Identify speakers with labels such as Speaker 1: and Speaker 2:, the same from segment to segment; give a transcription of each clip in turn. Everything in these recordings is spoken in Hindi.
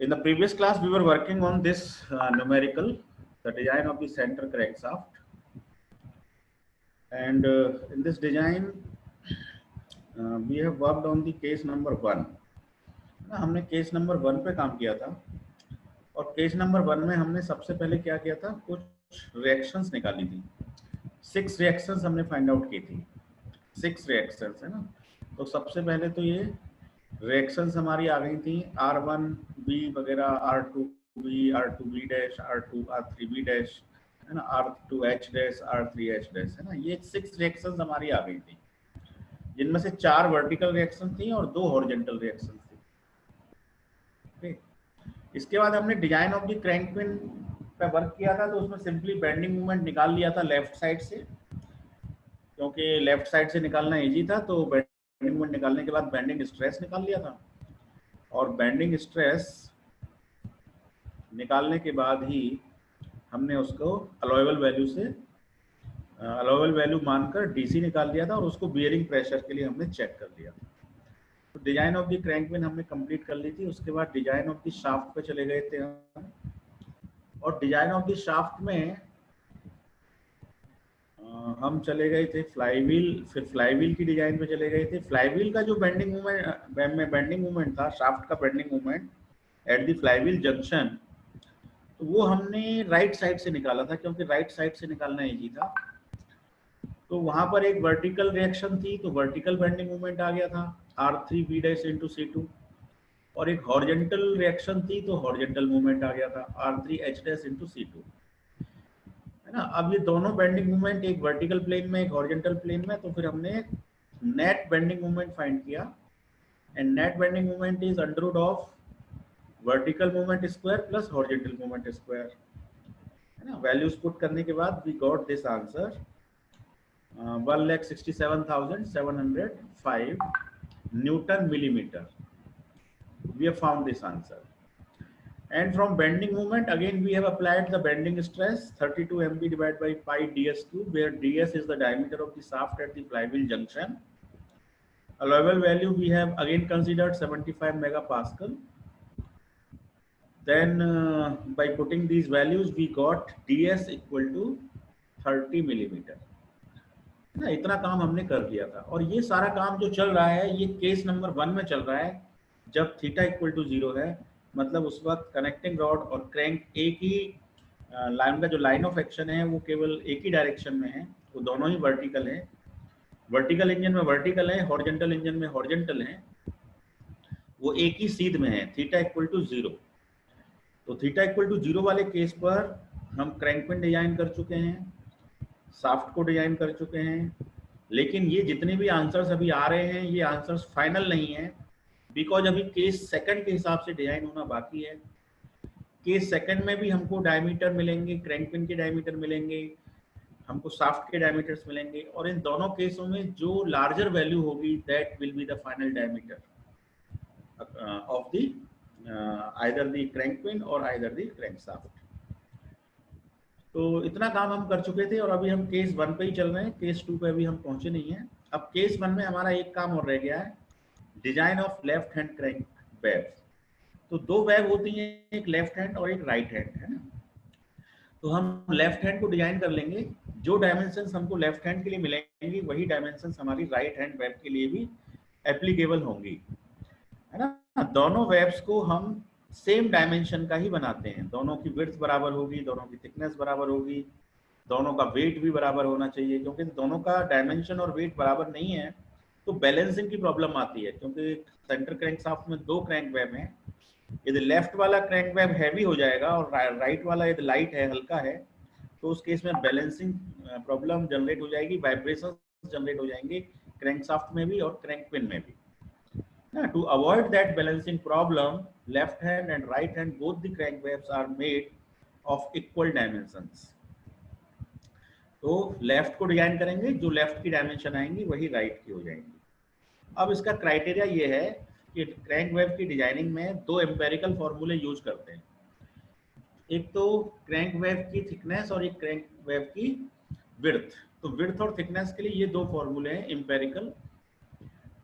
Speaker 1: In the previous class, we were working on this numerical, the design of the center crankshaft. And in this design, we have worked on the case number 1. हमने केस नंबर 1 पे काम किया था और केस नंबर 1 में हमने सबसे पहले क्या किया था, कुछ रिएक्शंस निकाली थी। 6 रिएक्शंस हमने फाइंड आउट की थी। 6 रिएक्शंस है ना। तो सबसे पहले तो ये रिएक्शंस हमारी आ गई थी R1B वगैरह, R2B, R2B dash, R2, R3B dash है ना, R2H डैश, R3H डैश है ना। ये 6 रिएक्शंस हमारी आ गई थी, जिनमें से 4 वर्टिकल रिएक्शन थी और 2 हॉरिजॉन्टल रिएक्शन थी। इसके बाद हमने design of the crank pin पे वर्क किया था, तो उसमें सिंपली बेंडिंग मोमेंट निकाल लिया था लेफ्ट साइड से, क्योंकि लेफ्ट साइड से निकालना इजी था। तो बेंडिंग मोमेंट निकालने के बाद बेंडिंग स्ट्रेस निकाल लिया था, और बेंडिंग स्ट्रेस निकालने के बाद ही हमने उसको अलाउएबल वैल्यू से अलाउएबल वैल्यू मानकर डीसी निकाल दिया था, और उसको बियरिंग प्रेशर के लिए हमने चेक कर लिया था। तो design of the crank pin हमने कंप्लीट कर ली थी। उसके बाद डिजाइन ऑफ द शाफ्ट पे चले गए थे हम, और डिजाइन ऑफ द शाफ्ट में हम चले गए थे फ्लाईव्हील, फिर फ्लाईव्हील की डिजाइन पे चले गए थे। फ्लाईव्हील का जो बेंडिंग मूवमेंट था, शाफ्ट का bending movement at the flywheel junction, तो वो हमने राइट साइड से निकाला था, क्योंकि राइट साइड से निकालना इजी था। तो वहां पर एक वर्टिकल रिएक्शन थी, तो वर्टिकल बेंडिंग मूवमेंट आ गया था R3B डैश इंटू C2, और एक हॉरिजॉन्टल रिएक्शन थी, तो हॉरिजॉन्टल मूवमेंट आ गया था R3H डैश इंटू C2 है ना। अब ये दोनों बेंडिंग मूवमेंट, एक वर्टिकल प्लेन में, एक हॉरिजॉन्टल प्लेन में, तो फिर हमने नेट बेंडिंग मूवमेंट फाइंड किया, and net bending movement is under root of vertical movement square plus horizontal movement square है ना। वैल्यूज पुट करने के बाद we got this answer 1,67,705 Newton millimeter. We have found this answer. And from bending moment, again we have applied the bending stress 32 MB divided by pi ds cube, where ds is the diameter of the shaft at the flywheel junction. Allowable value we have again considered 75 megapascal. Then by putting these values we got ds equal to 30 millimeter. ना इतना काम हमने कर लिया था। और ये सारा काम जो चल रहा है, ये केस नंबर 1 में चल रहा है, जब थीटा इक्वल टू 0 है, मतलब उस वक्त कनेक्टिंग रॉड और क्रैंक एक ही लाइन का जो लाइन ऑफ एक्शन है वो केवल एक ही डायरेक्शन में है, वो दोनों ही वर्टिकल है। वर्टिकल इंजन में वर्टिकल है, हॉरिजॉन्टल इंजन में हॉरिजॉन्टल है, वो एक ही सीध में है, थीटा इक्वल टू 0। तो थीटा इक्वल टू 0 वाले केस पर हम क्रैंक पिन डिजाइन कर चुके हैं, शाफ्ट को डिजाइन कर चुके हैं, लेकिन ये जितने भी आंसर्स अभी आ रहे हैं, ये आंसर्स फाइनल नहीं है, बिकॉज अभी केस सेकंड के हिसाब से डिजाइन होना बाकी है। केस सेकंड में भी हमको डायमीटर मिलेंगे, क्रैंक पिन के डायमीटर मिलेंगे, हमको शाफ्ट के डायमीटर्स मिलेंगे, और इन दोनों केसों में जो लार्जर वैल्यू होगी that will be the final diameter of the either the crank pin और आइदर द क्रैंक शाफ्ट। तो इतना काम हम कर चुके थे, और अभी हम केस 1 पे ही चल रहे हैं, केस 2 पे अभी हम पहुंचे नहीं हैं। अब केस 1 में हमारा एक काम और रह गया है, design of left hand crank wave. तो 2 वेव होती हैं, एक लेफ्ट हैंड और एक राइट हैंड है ना। तो हम लेफ्ट हैंड को डिजाइन कर लेंगे, जो डायमेंशंस हमको लेफ्ट हैंड के लिए मिलेंगी वही डायमेंशंस हमारी राइट हैंड वेव के लिए भी एप्लीकेबल होंगी है ना। दोनों वेव्स को हम सेम डायमेंशन का ही बनाते हैं, दोनों की विड्थ बराबर होगी, दोनों की थिकनेस बराबर होगी, दोनों का वेट भी बराबर होना चाहिए, क्योंकि दोनों का डायमेंशन और वेट बराबर नहीं है तो बैलेंसिंग की प्रॉब्लम आती है। क्योंकि सेंटर क्रैंक शाफ्ट में 2 क्रैंक वेव हैं, यदि लेफ्ट वाला क्रैंक वेव हैवी हो जाएगा और राइट वाला यदि लाइट है, हल्का है, तो उस केस में बैलेंसिंग प्रॉब्लम जनरेट हो जाएगी, वाइब्रेशन जनरेट हो जाएंगे क्रैंक शाफ्ट में भी और क्रैंक पिन में भी। To avoid that balancing problem, left hand and right hand both the crank waves are made of equal dimensions. तो लेफ्ट को डिजाइन करेंगे, जो लेफ्ट की डायमेंशन आएंगी वही राइट की हो जाएंगी। अब इसका क्राइटेरिया ये है कि क्रैंक वेव की डिजाइनिंग में 2 एम्पेरिकल फॉर्मूले यूज करते हैं, एक तो क्रैंक वेव की थिकनेस और एक क्रैंक वेव की विड्थ। तो विड्थ और थिकनेस के लिए ये 2 फॉर्मूले हैं empirical.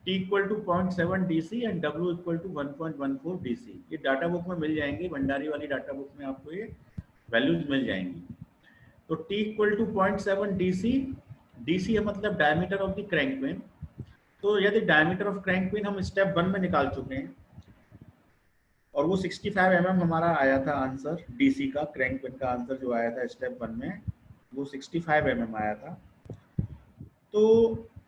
Speaker 1: T equal to 0.7 DC and W equal to 1.14 DC। ये डाटा बुक में मिल जाएंगे, भंडारी वाली डाटा बुक में आपको ये वैल्यूज मिल जाएंगी। तो T equal to 0.7 DC, DC है मतलब diameter of the crank pin. तो यदि डायमीटर ऑफ क्रैंक पिन हम स्टेप 1 में निकाल चुके हैं और वो 65 mm हमारा आया था आंसर, DC का क्रैंक पिन का आंसर जो आया था स्टेप 1 में वो 65 mm आया था। तो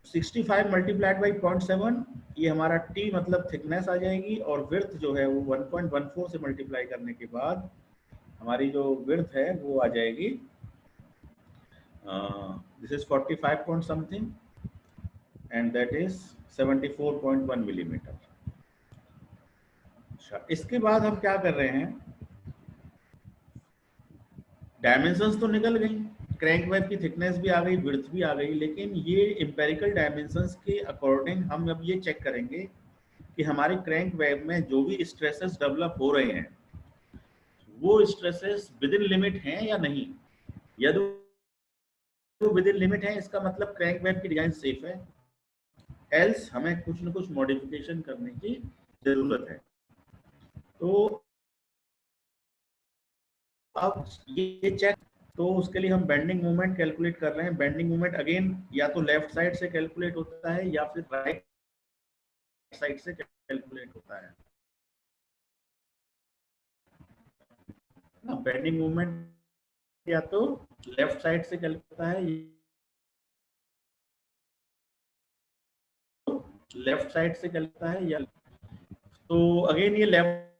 Speaker 1: 65 मल्टीप्लाइड बाई 0.7, ये हमारा T मतलब थिकनेस आ जाएगी, और विड्थ जो है वो 1.14 से मल्टीप्लाई करने के बाद हमारी जो विड्थ है वो आ जाएगी, this is 45 point something and that is 74.1 millimetre. अच्छा, इसके बाद हम क्या कर रहे हैं, डायमेंशंस तो निकल गई, क्रैंक वेब की थिकनेस भी आ गई, विड्थ भी आ गई, लेकिन ये एम्पेरिकल डायमेंशंस के अकॉर्डिंग हम अब ये चेक करेंगे कि हमारी क्रैंक वेब में जो भी स्ट्रेसेस डेवलप हो रहे हैं वो स्ट्रेसेस विद इन लिमिट हैं या नहीं। यदि वो विद इन लिमिट है इसका मतलब क्रैंक वेब की डिजाइन सेफ है, एल्स हमें कुछ न कुछ मॉडिफिकेशन करने की जरूरत है। तो अब ये चेक, तो उसके लिए हम बेंडिंग मोमेंट कैलकुलेट कर रहे हैं। बेंडिंग मोमेंट अगेन या तो लेफ्ट साइड से कैलकुलेट होता है या फिर राइट साइड से कैलकुलेट होता है ना। बेंडिंग मोमेंट या तो लेफ्ट साइड से कैलकुलेट होता है, लेफ्ट साइड से कैलकुलेट होता है, या तो अगेन ये लेफ्ट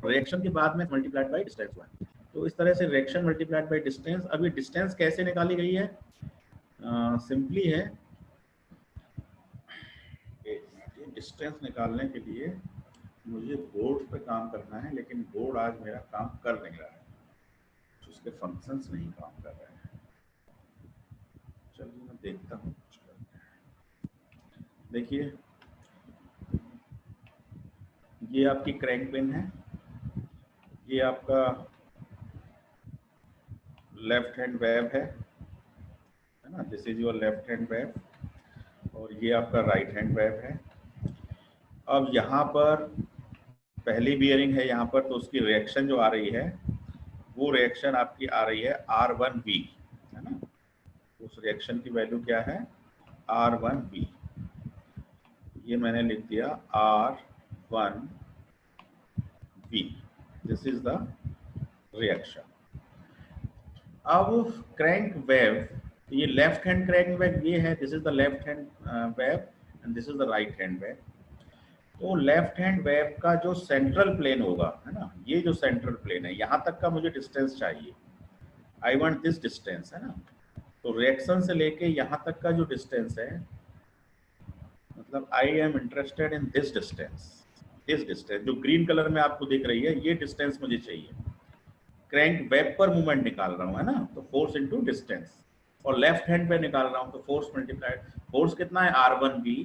Speaker 1: रिएक्शन के बाद में मल्टीप्लाइड बाय डिस्टेंस हुआ। तो इस तरह से रिएक्शन मल्टीप्लाइड बाय डिस्टेंस। अभी डिस्टेंस कैसे निकाली गई है, सिंपली है, डिस्टेंस निकालने के लिए मुझे बोर्ड पे काम करना है, लेकिन बोर्ड आज मेरा काम कर नहीं रहा है, उसके फंक्शंस नहीं काम कर रहे हैं। चलिए मैं देखता हूँ, देखिए ये आपकी क्रैंक पिन है, ये आपका लेफ्ट हैंड वेब है ना, this is your left hand web, और ये आपका राइट हैंड वेब है। अब यहाँ पर पहली बियरिंग है यहाँ पर, तो उसकी रिएक्शन जो आ रही है वो रिएक्शन आपकी आ रही है R1V, है ना। उस रिएक्शन की वैल्यू क्या है, R1V, ये मैंने लिख दिया R1V, this is the reaction. अब क्रैंक वेव, ये लेफ्ट हैंड क्रैंक वेव ये है, this is the left hand wave and this is the right hand wave. तो लेफ्ट हैंड वेव का जो सेंट्रल प्लेन होगा, है ना, ये जो सेंट्रल प्लेन है यहाँ तक का मुझे डिस्टेंस चाहिए, आई वांट दिस डिस्टेंस, है ना। तो रिएक्शन से लेके यहाँ तक का जो डिस्टेंस है, मतलब I am interested in this distance, this distance जो ग्रीन कलर में आपको दिख रही है, ये डिस्टेंस मुझे चाहिए। क्रैंक वेब पर मूवमेंट निकाल रहा हूँ, है ना, तो फोर्स इनटू डिस्टेंस, और लेफ्ट हैंड पे निकाल रहा हूँ तो फोर्स मल्टीप्लाइड, फोर्स कितना है R1V।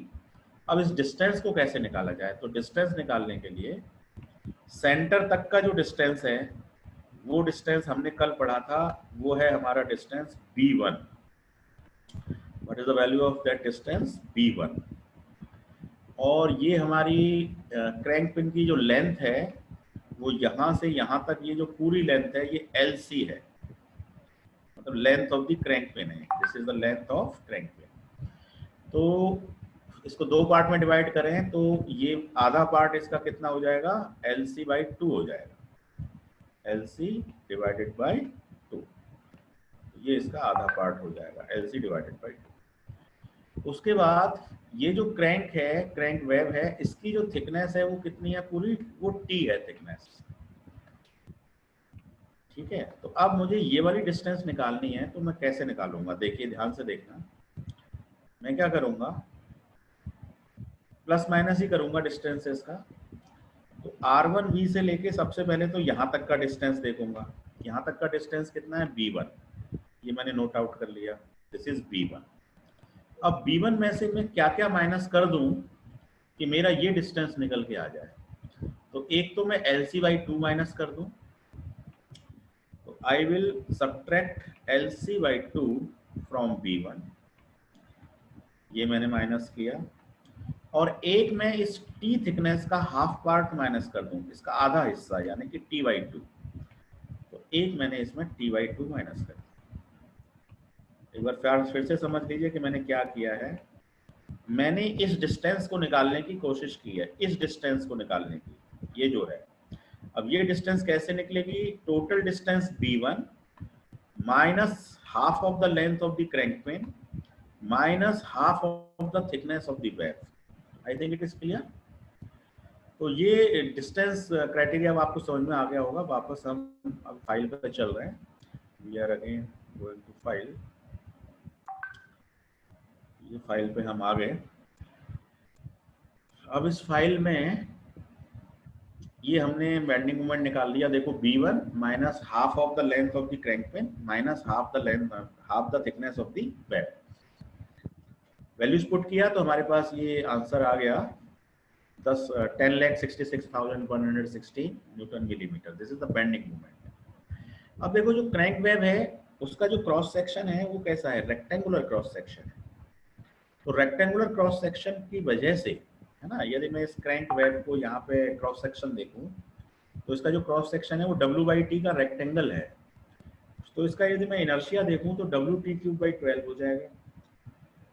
Speaker 1: अब इस डिस्टेंस को कैसे निकाला जाए, तो डिस्टेंस निकालने के लिए सेंटर तक का जो डिस्टेंस है वो डिस्टेंस हमने कल पढ़ा था, वो है हमारा distance B1। What is the value of that distance, B1। और ये हमारी क्रैंक पिन की जो लेंथ है वो यहाँ से यहाँ तक, ये जो पूरी लेंथ है ये LC है, मतलब length of the crank pin है, this is the length of crank pin. तो इसको दो पार्ट में डिवाइड करें तो ये आधा पार्ट इसका कितना हो जाएगा, LC/2 हो जाएगा, LC डिवाइडेड बाई 2, ये इसका आधा पार्ट हो जाएगा, LC डिवाइडेड बाई 2। उसके बाद ये जो क्रैंक है, क्रैंक वेब है, इसकी जो थिकनेस है वो कितनी है पूरी, वो T है थिकनेस, ठीक है। तो अब मुझे ये वाली डिस्टेंस निकालनी है, तो मैं कैसे निकालूंगा, देखिए ध्यान से देखना। मैं क्या करूंगा, प्लस माइनस ही करूंगा डिस्टेंसेस का। तो R1V से लेके सबसे पहले तो यहाँ तक का डिस्टेंस देखूंगा, यहाँ तक का डिस्टेंस कितना है, B1, ये मैंने नोट आउट कर लिया, दिस इज B1। अब B1 में से मैं क्या क्या माइनस कर दूं कि मेरा ये डिस्टेंस निकल के आ जाए। तो एक तो मैं LC/2 माइनस कर दूं, तो I will subtract LC/2 from B1 ये मैंने माइनस किया, और एक मैं इस टी थिकनेस का हाफ पार्ट माइनस कर दूं, इसका आधा हिस्सा यानी कि t/2, तो एक मैंने इसमें t/2 माइनस कर दिया। एक बार फिर से समझ लीजिए कि मैंने क्या किया है। मैंने इस डिस्टेंस को निकालने की कोशिश की है, इस डिस्टेंस को निकालने की, ये जो है। अब ये डिस्टेंस कैसे निकलेगी? Total distance b1 minus half of the length of the crank pin minus half of the thickness of the web. I think it is clear. तो ये डिस्टेंस क्राइटेरिया अब आपको समझ में आ गया होगा। वापस हम अब फाइल पे चल रहे हैं। We are again going to file. ये फाइल पे हम आ गए। अब इस फाइल में ये हमने बेंडिंग मोमेंट निकाल लिया। देखो b1 minus half of the length of the crank pin minus half the thickness of the web. Values put किया तो हमारे पास ये आंसर आ गया 10,66,116 Newton millimetre. This is the bending moment. अब देखो जो क्रैंक वेब है उसका जो क्रॉस सेक्शन है वो कैसा है? रेक्टेंगुलर क्रॉस सेक्शन है। तो रेक्टेंगुलर क्रॉस सेक्शन की वजह से, है ना, यदि मैं इस क्रैंक वेब को यहाँ पे क्रॉस सेक्शन देखूं तो इसका जो क्रॉस सेक्शन है वो w/t का रेक्टेंगल है। तो इसका यदि मैं इनर्शिया देखूं तो w/t³ हो जाएगा,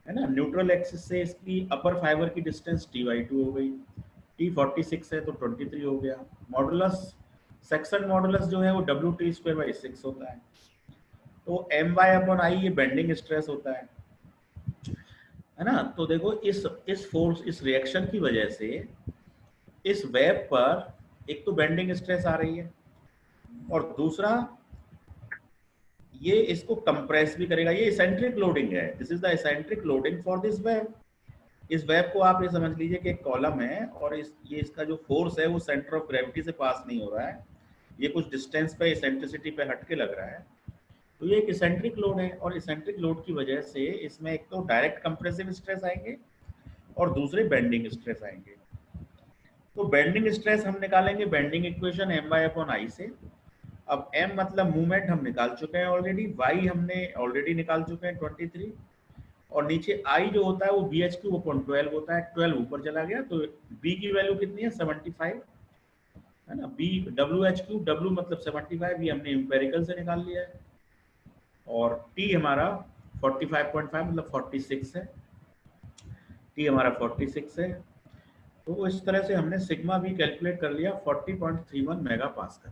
Speaker 1: है ना। न्यूट्रल एक्सिस से इसकी अपर फाइबर की डिस्टेंस t/2 हो गई। t 46 है तो 23 हो गया। मॉडुलस, सेक्शन मॉडुलस जो है वो w/t² होता है। तो m/i ये बेंडिंग स्ट्रेस होता है ना। तो देखो इस फोर्स, इस रिएक्शन की वजह से इस वेब पर एक तो बेंडिंग स्ट्रेस आ रही है और दूसरा ये इसको कंप्रेस भी करेगा। ये इसेंट्रिक लोडिंग है। This is the eccentric loading for this web. इस वेब को आप ये समझ लीजिए कि एक कॉलम है और ये इसका जो फोर्स है वो सेंटर ऑफ ग्रेविटी से पास नहीं हो रहा है, ये कुछ डिस्टेंस पे इसेंट्रिसिटी पे हट के लग रहा है। तो ये एक इसेंट्रिक लोड है और इसेंट्रिक लोड की वजह से इसमें एक तो डायरेक्ट कंप्रेसिव स्ट्रेस आएंगे और दूसरे बेंडिंग स्ट्रेस आएंगे। तो बेंडिंग स्ट्रेस हम निकालेंगे बेंडिंग इक्वेशन m/i से। अब m मतलब मूवमेंट हम निकाल चुके हैं ऑलरेडी, y हमने ऑलरेडी निकाल चुके हैं 23, और नीचे i जो होता है वो bh³ होता है। 12 ऊपर चला गया तो b की वैल्यू कितनी है? 75, है ना। b wh³ w मतलब 75, ये हमने एम्पिरिकल से निकाल लिया है। और t हमारा 45.5 मतलब 46 है। t हमारा 46 है। तो इस तरह से हमने सिग्मा भी कैलकुलेट कर लिया 40.31 मेगा पास्कल।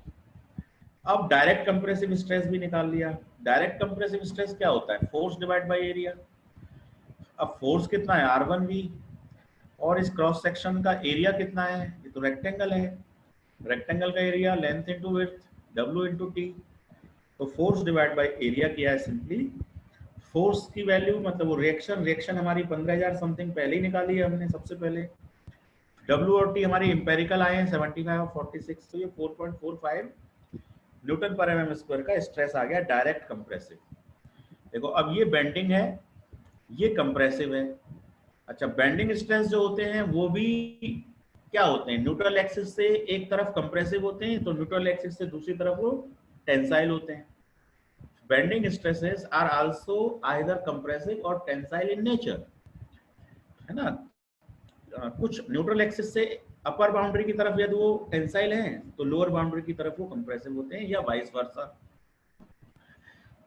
Speaker 1: अब डायरेक्ट कंप्रेसिव स्ट्रेस भी निकाल लिया। डायरेक्ट कंप्रेसिव स्ट्रेस क्या होता है? Force divide by area. अब फोर्स कितना है? r1v, और इस क्रॉस सेक्शन का एरिया कितना है? ये तो रेक्टेंगल है, रेक्टेंगल का area length into width w into T. तो फोर्स डिवाइड बाय एरिया किया है सिंपली। फोर्स की वैल्यू मतलब वो रिएक्शन हमारी 15,000 समथिंग पहले ही निकाली है हमने सबसे पहले। W और T हमारी इंपेरिकल आए हैं 75 और 46, तो ये 4.45 न्यूटन पर mm² का स्ट्रेस आ गया डायरेक्ट कंप्रेसिव। देखो अब ये बेंडिंग है, ये कंप्रेसिव है। अच्छा, बेंडिंग स्ट्रेस जो होते हैं वो भी क्या होते हैं? न्यूट्रल एक्सिस से एक तरफ कंप्रेसिव होते हैं तो न्यूट्रल एक्सिस से दूसरी तरफ वो टेंसाइल होते हैं। Bending stresses are also either compressive और टेंसाइल इन नेचर, है ना। कुछ न्यूट्रल एक्सिस से अपर बाउंड्री की तरफ यदि वो टेंसाइल हैं तो लोअर बाउंड्री की तरफ वो कंप्रेसिव होते हैं, या वाइस वर्सा।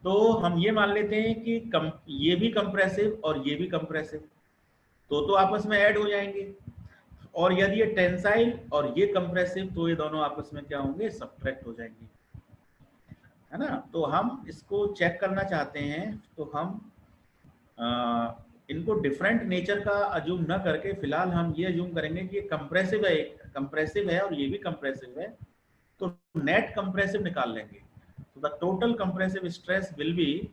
Speaker 1: तो हम ये मान लेते हैं कि ये भी कंप्रेसिव और ये भी कंप्रेसिव, तो आपस में ऐड हो जाएंगे। और यदि ये टेंसाइल और ये कंप्रेसिव तो ये दोनों आपस में क्या होंगे? सब्ट्रैक्ट हो जाएंगे, है ना। तो हम इसको चेक करना चाहते हैं तो हम इनको डिफरेंट नेचर का अज्यूम न करके फिलहाल हम ये अज्यूम करेंगे कि ये कंप्रेसिव है और ये भी कंप्रेसिव है, तो नेट कंप्रेसिव निकाल लेंगे। तो the total compressive stress will be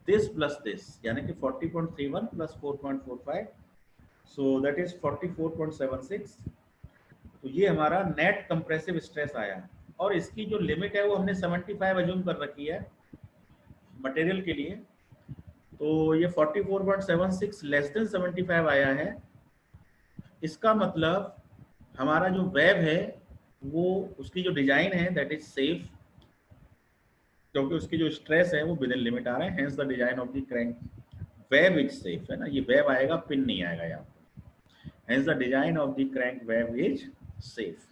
Speaker 1: this plus this, यानी कि 40.31 प्लस 4.45, सो दैट इज 44.76। तो ये हमारा नेट कंप्रेसिव स्ट्रेस आया, और इसकी जो लिमिट है वो हमने 75 अज्यूम कर रखी है मटेरियल के लिए। तो ये 44.76 लेस देन 75 आया है। इसका मतलब हमारा जो वेब है वो, उसकी जो डिजाइन है दैट इज सेफ, क्योंकि उसकी जो स्ट्रेस है वो विद इन लिमिट आ रहा है, hence the design of the crank web is safe, है ना, ये वेब आएगा, पिन नहीं आएगा यहाँ पे। Hence the design of the crank web is safe.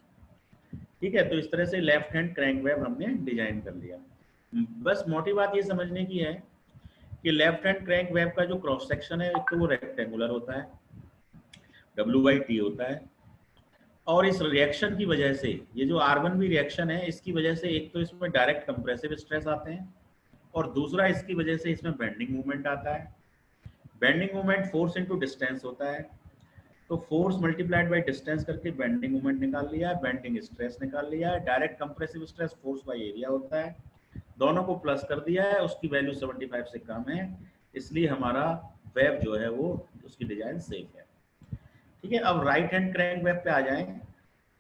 Speaker 1: ठीक है, तो इस तरह से लेफ्ट हैंड क्रैंक वेब हमने डिजाइन कर लिया। बस मोटी बात ये समझने की है कि लेफ्ट हैंड क्रैंक वेब का जो क्रॉस सेक्शन है एक तो वो रेक्टेंगुलर होता है, W/T होता है, और इस रिएक्शन की वजह से ये जो R1B रिएक्शन है इसकी वजह से एक तो इसमें डायरेक्ट कंप्रेसिव स्ट्रेस आते हैं और दूसरा इसकी वजह से इसमें बेंडिंग मूवमेंट आता है। Bending movement force into distance होता है, तो फोर्स मल्टीप्लाइड बाय डिस्टेंस करके बेंडिंग मूवमेंट निकाल लिया, बेंडिंग स्ट्रेस निकाल लिया। Direct compressive stress force by area होता है, दोनों को प्लस कर दिया है, उसकी वैल्यू 75 से कम है, इसलिए हमारा वेब जो है वो उसकी डिजाइन सेफ है। ठीक है, अब राइट हैंड क्रैंक वेब पे आ जाएं,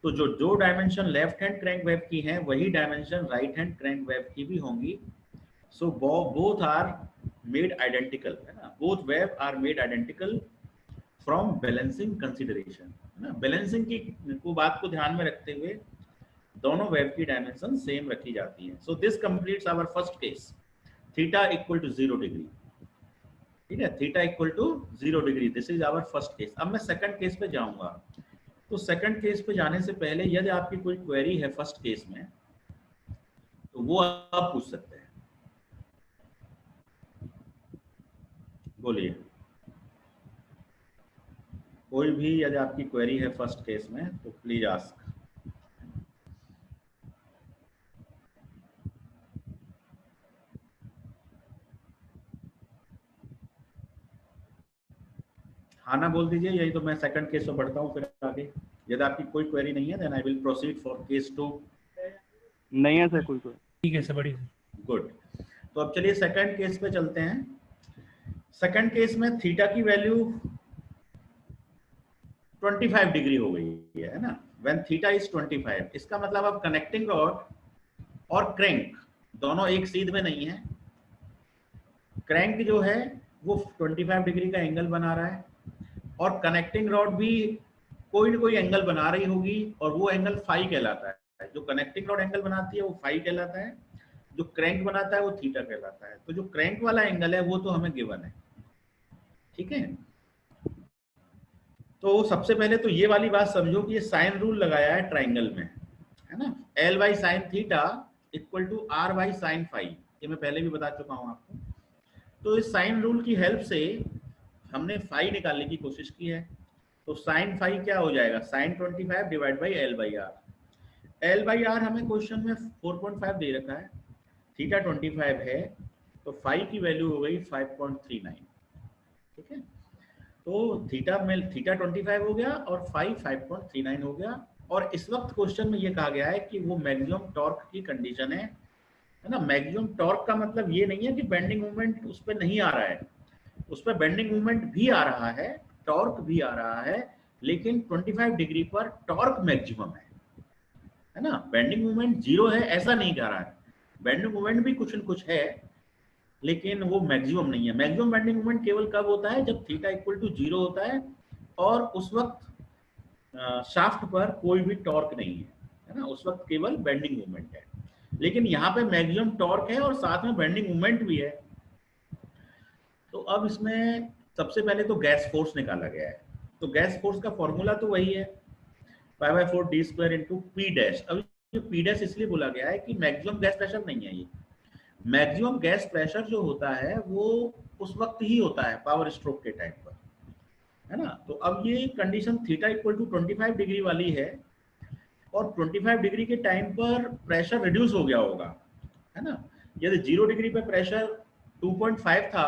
Speaker 1: तो जो दो dimension left hand crank web की हैं वही dimension right hand crank web की भी होंगी। So both are made identical, है ना, both web are made identical from balancing consideration, है ना। बैलेंसिंग की को बात को ध्यान में रखते हुए दोनों वेब की डायमेंशन सेम रखी जाती है। So this completes our first case, theta equal to 0 degree. ठीक है, theta equal to 0 degree, this is our first case. अब मैं सेकंड केस पे जाऊंगा, तो सेकंड केस पे जाने से पहले यदि आपकी कोई क्वेरी है फर्स्ट केस में तो वो आप पूछ सकते हैं, बोलिए। कोई भी यदि आपकी क्वेरी है फर्स्ट केस में तो प्लीज आस्क। हाँ ना बोल दीजिए, यही तो मैं सेकंड केस पे बढ़ता हूँ फिर आगे। यदि आपकी कोई क्वेरी नहीं है then I will proceed for case 2।
Speaker 2: नहीं है सर कोई कोई।
Speaker 3: ठीक है सर, बढ़िया।
Speaker 1: गुड, तो अब चलिए सेकंड केस पे चलते हैं। सेकंड केस में थीटा की वैल्यू 25 डिग्री हो गई है ना, व्हेन थीटा इज 25। इसका मतलब अब कनेक्टिंग रॉड और क्रैंक दोनों एक सीध में नहीं है। क्रैंक जो है वो 25 डिग्री का एंगल बना रहा है और कनेक्टिंग रॉड भी कोई ना कोई एंगल बना रही होगी और वो एंगल फाई कहलाता है। जो कनेक्टिंग रॉड एंगल बनाती है वो फाई कहलाता है, जो क्रैंक बनाता है वो थीटा कहलाता है। तो जो क्रैंक वाला एंगल है वो तो हमें गिवन है। ठीक है, तो सबसे पहले तो ये वाली बात समझो कि ये साइन रूल लगाया है ट्राइंगल में, है ना। L by sine theta equal to R by sine phi, ये मैं पहले भी बता चुका हूं आपको। तो इस साइन रूल की हेल्प से हमने फाई निकालने की कोशिश की है। तो साइन फाई क्या हो जाएगा, sine 25 divide by L by R. L by R हमें क्वेश्चन में 4.5 दे रखा है, थीटा 25 है, तो फाई की वैल्यू हो गई 5.39। ठीक है, तो थीटा में थीटा 25 हो गया और फाई 5.39 हो गया। और इस वक्त क्वेश्चन में ये कहा गया है कि वो मैक्सिमम टॉर्क की कंडीशन है ना। मैक्सिमम टॉर्क का मतलब ये नहीं है कि बेंडिंग मूवमेंट उस पर नहीं आ रहा है, उस पर बेंडिंग मूवमेंट भी आ रहा है, टॉर्क भी आ रहा है, लेकिन 25 डिग्री पर टॉर्क मैक्सिमम है ना। बेंडिंग मूवमेंट जीरो है ऐसा नहीं कह रहा है, बेंडिंग मूवमेंट भी कुछ न कुछ है लेकिन वो मैक्सिमम नहीं है। मैक्सिमम बेंडिंग मूवमेंट केवल कब होता है, जब थीटा इक्वल टू 0 होता है और उस वक्त शाफ्ट पर कोई भी टॉर्क नहीं है ना, उस वक्त केवल बेंडिंग मूवमेंट है। लेकिन यहाँ पे मैक्सिमम टॉर्क है और साथ में बेंडिंग मूवमेंट भी है। तो अब इसमें सबसे पहले तो गैस फोर्स निकाला गया है। तो गैस फोर्स का फॉर्मूला तो वही है π/4 d square into P dash. अब पी डैश इसलिए बोला गया है कि मैक्सिमम गैस प्रेशर नहीं है, ये मैक्सिमम गैस प्रेशर जो होता है वो उस वक्त ही होता है पावर स्ट्रोक के टाइम पर, है ना। तो अब ये condition theta equal to 25 degree वाली है और 25 डिग्री के टाइम पर प्रेशर रिड्यूस हो गया होगा, है ना। यदि 0 डिग्री पे प्रेशर 2.5 था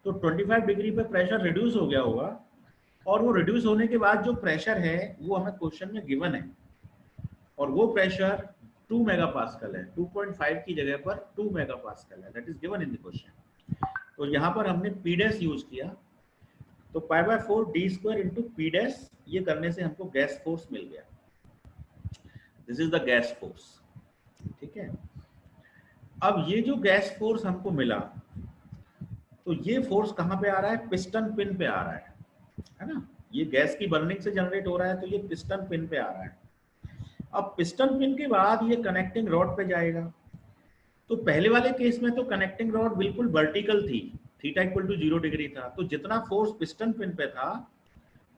Speaker 1: तो 25 डिग्री पे प्रेशर रिड्यूस हो गया होगा और वो रिड्यूस होने के बाद जो प्रेशर है वो हमें क्वेश्चन में गिवन है और वो प्रेशर 2 मेगापास्कल है। 2.5 की जगह पर 2 मेगापास्कल है, that is given in the question. तो यहाँ पर हमने पी डैश यूज किया, तो π/4 d square into P dash, ये करने से हमको गैस फोर्स मिल गया। This is the gas force. ठीक है, अब ये जो गैस फोर्स हमको मिला तो ये फोर्स कहाँ पे आ रहा है, पिस्टन पिन पे आ रहा है ना। ये गैस की बर्निंग से जनरेट हो रहा है तो ये पिस्टन पिन पे आ रहा है। अब पिस्टन पिन के बाद ये कनेक्टिंग रॉड पे जाएगा। तो पहले वाले केस में तो कनेक्टिंग रॉड बिल्कुल वर्टिकल थी, थीटा इक्वल टू 0 डिग्री था, तो जितना फोर्स पिस्टन पिन पे था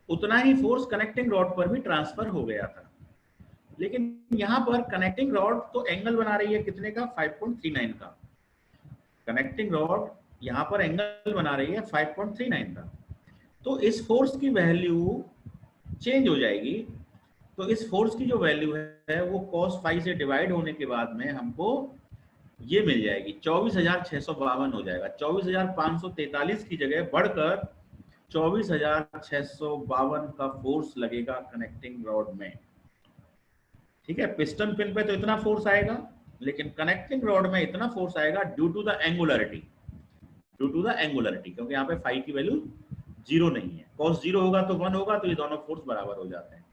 Speaker 1: उतना ही फोर्स कनेक्टिंग रॉड पर भी ट्रांसफर हो गया था। लेकिन यहाँ पर कनेक्टिंग रॉड तो एंगल बना रही है कितने का, 5.39 का। कनेक्टिंग रॉड यहाँ पर एंगल बना रही है 5.39 का, तो इस फोर्स की वैल्यू चेंज हो जाएगी। तो इस फोर्स की जो वैल्यू है वो cos फाई से डिवाइड होने के बाद में हमको ये मिल जाएगी 24,652 हो जाएगा। 24,543 की जगह बढ़कर 24,652 का फोर्स लगेगा कनेक्टिंग रॉड में। ठीक है, पिस्टन पिन पे तो इतना फोर्स आएगा, लेकिन कनेक्टिंग रॉड में इतना फोर्स आएगा ड्यू टू द एंगुलरिटी, क्योंकि यहाँ पे फाई की वैल्यू 0 नहीं है। cos 0 होगा तो 1 होगा, तो ये दोनों फोर्स बराबर हो जाते हैं।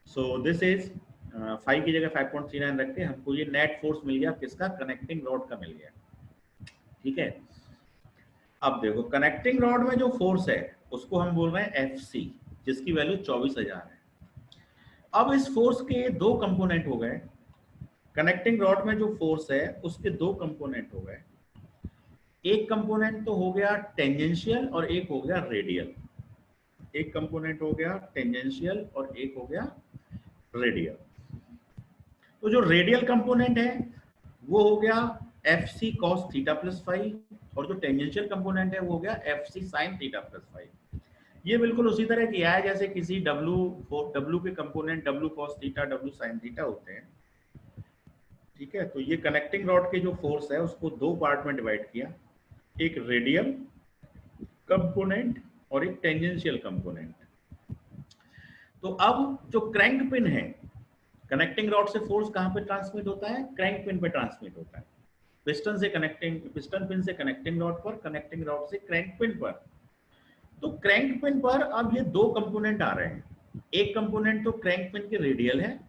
Speaker 1: सो दिस इज फाई की जगह 5.39 रख के हमको ये नेट फोर्स मिल गया, किसका, कनेक्टिंग रॉड का मिल गया। ठीक है, अब देखो कनेक्टिंग रॉड में जो फोर्स है उसको हम बोल रहे हैं FC, जिसकी वैल्यू 24,000 है। अब इस फोर्स के दो कंपोनेंट हो गए। कनेक्टिंग रॉड में जो फोर्स है उसके दो कंपोनेंट हो गए। एक कंपोनेंट तो हो गया टेंजेंशियल और एक हो गया रेडियल। एक कंपोनेंट हो गया टेंजेंशियल और एक हो गया रेडियल। तो जो रेडियल कंपोनेंट है वो हो गया FC cos theta plus phi, और जो टेंजेंशियल कंपोनेंट है वो हो गया FC sin theta plus phi. ये बिल्कुल उसी तरह किया है जैसे किसी W के component W cos theta W sin theta होते हैं। ठीक है, तो ये कनेक्टिंग रॉड के जो फोर्स है उसको दो पार्ट में डिवाइड किया, एक रेडियल कंपोनेंट और एक टेंजेंशियल कंपोनेंट। तो अब जो क्रैंक पिन है, कनेक्टिंग रॉड से फोर्स कहां पे ट्रांसमिट होता है, क्रैंक पिन पे ट्रांसमिट होता है। पिस्टन पिन से कनेक्टिंग रॉड पर, कनेक्टिंग रॉड से क्रैंक पिन पर। तो क्रैंक पिन पर अब ये दो कंपोनेंट आ रहे हैं। एक कंपोनेंट तो क्रैंक पिन के रेडियल है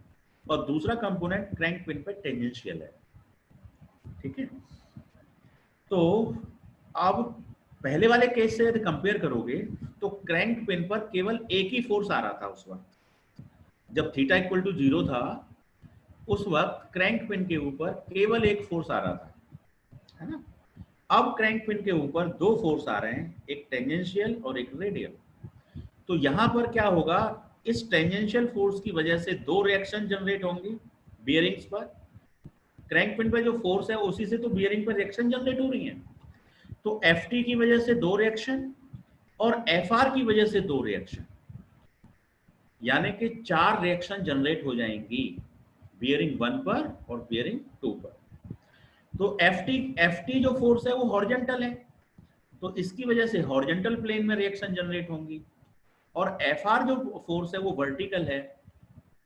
Speaker 1: और दूसरा कंपोनेंट क्रैंक पिन पे टेंजेंशियल है। ठीक है, तो अब पहले वाले केस से यदि कंपेयर करोगे तो क्रैंक पिन पर केवल एक ही फोर्स आ रहा था उस वक्त। जब थीटा इक्वल टू 0 था उस वक्त क्रैंक पिन के ऊपर केवल एक फोर्स आ रहा था, है ना। अब क्रैंक पिन के ऊपर दो फोर्स आ रहे हैं, एक टेंजेंशियल और एक रेडियल। तो यहां पर क्या होगा, इस टेंजेंशियल फोर्स की वजह से दो रिएक्शन जनरेट होंगी बियरिंग्स पर। क्रैंक पिन पर जो फोर्स है उसी से तो बियरिंग पर रिएक्शन जनरेट हो रही है। तो FT की वजह से दो रिएक्शन और FR की वजह से दो रिएक्शन, यानी कि 4 रिएक्शन जनरेट हो जाएंगी बियरिंग 1 पर और बियरिंग 2 पर। तो FT जो फोर्स है वो हॉरिजॉन्टल है, तो इसकी वजह से हॉरिजॉन्टल प्लेन में रिएक्शन जनरेट होंगी, और FR जो फोर्स है वो वर्टिकल है,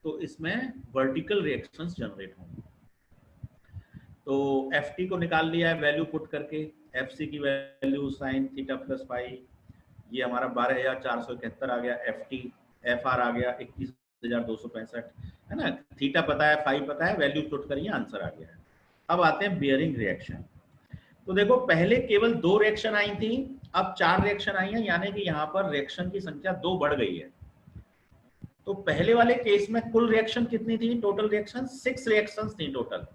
Speaker 1: तो इसमें वर्टिकल रिएक्शंस जनरेट होंगी। तो FT को निकाल लिया है वैल्यू पुट करके, FC की value sin theta plus phi, ये हमारा 12,471 आ गया। FR आ गया 21,265, है ना। थीटा पता है, फाई पता है, वैल्यू पुट करिए, आंसर आ गया। अब आते हैं बियरिंग रिएक्शन। तो देखो पहले केवल 2 रिएक्शन आई थी, अब 4 रिएक्शन आई हैं, यानी कि यहाँ पर रिएक्शन की संख्या 2 बढ़ गई है। तो पहले वाले केस में कुल रिएक्शन कितनी थी, टोटल रिएक्शन 6 रिएक्शंस थी टोटल।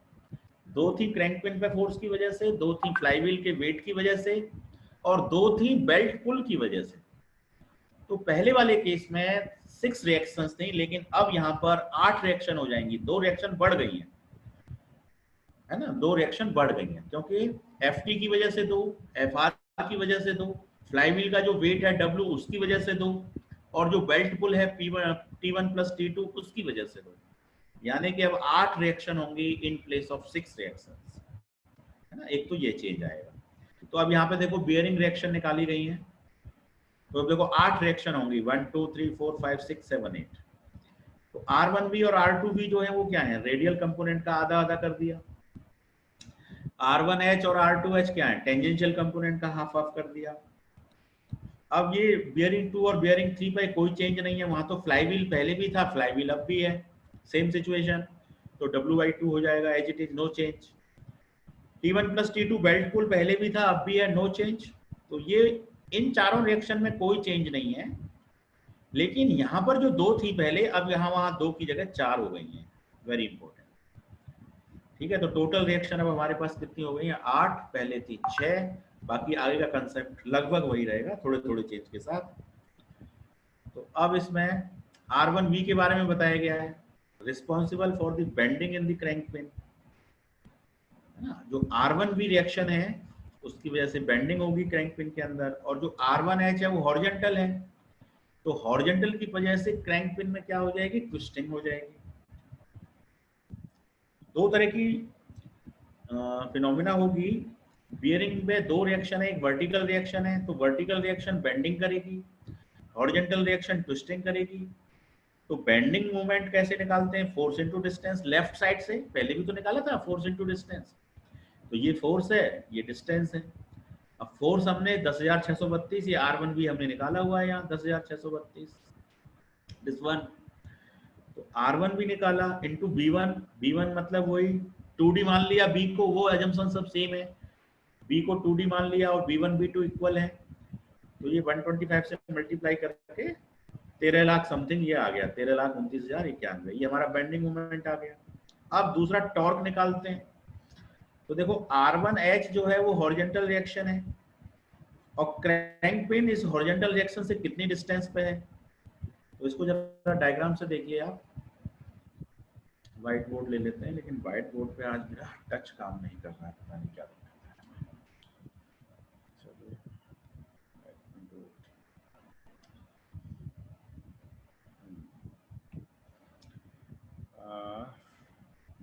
Speaker 1: 2 थी क्रैंक पिन पे फोर्स की वजह से, 2 थी फ्लाईव्हील के वेट की वजह से, और 2 थी बेल्ट पुल की वजह से। तो पहले वाले केस में 6 रिएक्शंस थी, लेकिन अब यहाँ पर 8 रिएक्शन हो जाएंगी। 2 रिएक्शन बढ़ गई हैं, है ना, 2 रिएक्शन बढ़ गई हैं, क्योंकि FT की वजह से 2, FR की वजह से 2, फ्लाईव्हील का जो वेट है W उसकी वजह से 2, और जो बेल्ट पुल है T1 प्लस T2 उसकी वजह से 2, यानी कि अब 8 रिएक्शन होंगी इन प्लेस ऑफ 6 रिएक्शंस, है ना। एक तो ये चेंज आएगा। तो अब यहाँ पे देखो बियरिंग रिएक्शन निकाली गई है, तो अब देखो 8 रिएक्शन होंगी, 1 2 3 4 5 6 7 8। तो R1B और R2B जो है वो क्या है, रेडियल कंपोनेंट का आधा आधा कर दिया। R1H और R2H क्या है, टेंजेंशियल कंपोनेंट का हाफ हाफ कर दिया। अब ये बियरिंग 2 और बियरिंग 3 पे कोई चेंज नहीं है, वहां तो फ्लाईव्हील पहले भी था, फ्लाईव्हील अब भी है, सेम सिचुएशन। तो W/2 हो जाएगा as it is, no change. T1 plus T2 belt pull पहले भी था, अब भी है, नो चेंज। तो ये इन चारों रिएक्शन में कोई चेंज नहीं है, लेकिन यहाँ पर जो 2 थी पहले, अब यहाँ वहां 2 की जगह 4 हो गई हैं, वेरी इंपॉर्टेंट। ठीक है, तो टोटल रिएक्शन अब हमारे पास कितनी हो गई है, 8, पहले थी 6, बाकी आगे का कंसेप्ट लगभग वही रहेगा, थोड़े थोड़े चेंज के साथ। तो अब इसमें R1V के बारे में बताया गया है, responsible for the bending in the crank pin, है ना। जो R1V रिएक्शन है उसकी वजह से बेंडिंग होगी क्रैंक पिन के अंदर, और जो R1H है वो हॉरिजॉन्टल है, तो हॉरिजॉन्टल की वजह से क्रैंक पिन में क्या हो जाएगी, ट्विस्टिंग हो जाएगी। दो तरह की फिनोमिना होगी बियरिंग में, दो रिएक्शन है, एक वर्टिकल रिएक्शन है, तो वर्टिकल रिएक्शन बेंडिंग करेगी, हॉरिजॉन्टल रिएक्शन ट्विस्टिंग करेगी। तो बेंडिंग मोमेंट कैसे निकालते हैं, force into distance, left side से पहले भी तो निकाला था, फोर्स इनटू डिस्टेंस। तो ये फोर्स है, ये डिस्टेंस है। अब फोर्स हमने 10,632, ये R1V हमने निकाला हुआ है यहाँ 10,632, दिस वन। तो R1V निकाला इनटू B1, B1 मतलब वही 2D मान लिया, B को, वो एजम्पशन सब सेम है, B को 2D मान लिया और B1 B2 इक्वल है, तो ये 125 से मल्टीप्लाई करके 13 लाख समथिंग ये आ गया, 13,29,091, ये हमारा बेंडिंग मोमेंट आ गया। अब दूसरा टॉर्क निकालते हैं। तो देखो R1H जो है वो हॉरिजॉन्टल रिएक्शन है, और क्रैंक पिन इस हॉरिजॉन्टल रिएक्शन से कितनी डिस्टेंस पे है, तो इसको जरा डायग्राम से देखिए आप। व्हाइट बोर्ड ले लेते हैं, लेकिन व्हाइट बोर्ड पे आज मेरा टच काम नहीं कर रहा है, पता नहीं क्या दिक्कत है। चलिए